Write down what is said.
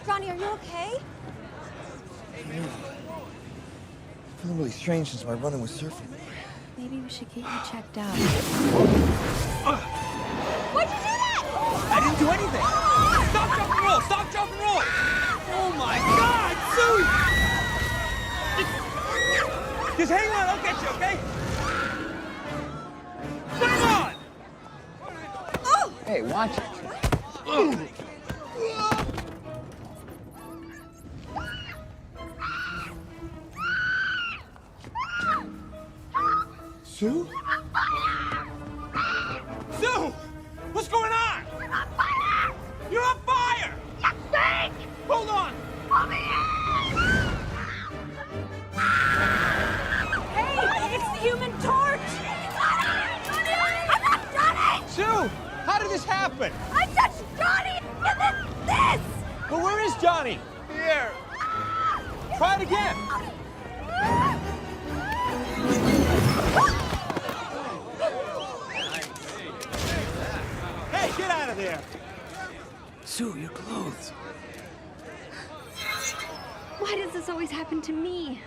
Johnny, are you okay? Feeling really strange since my run-in with surfing. Maybe we should get you checked out. Why'd you do that? I didn't do anything! Stop, jump, and roll! Stop, jump, and roll! Oh my God, Sue! Just hang on, I'll get you, okay? Hang on! Oh! Hey, watch it. Sue? Sue! What's going on? I'm on fire! You're on fire! You stink! Hold on! Pull me in! Hey, it's the Human Torch! I'm not Johnny! Sue! How did this happen? I touched Johnny and then this! But where is Johnny? Here. Try it again. Hey, get out of there! Sue, your clothes. Why does this always happen to me?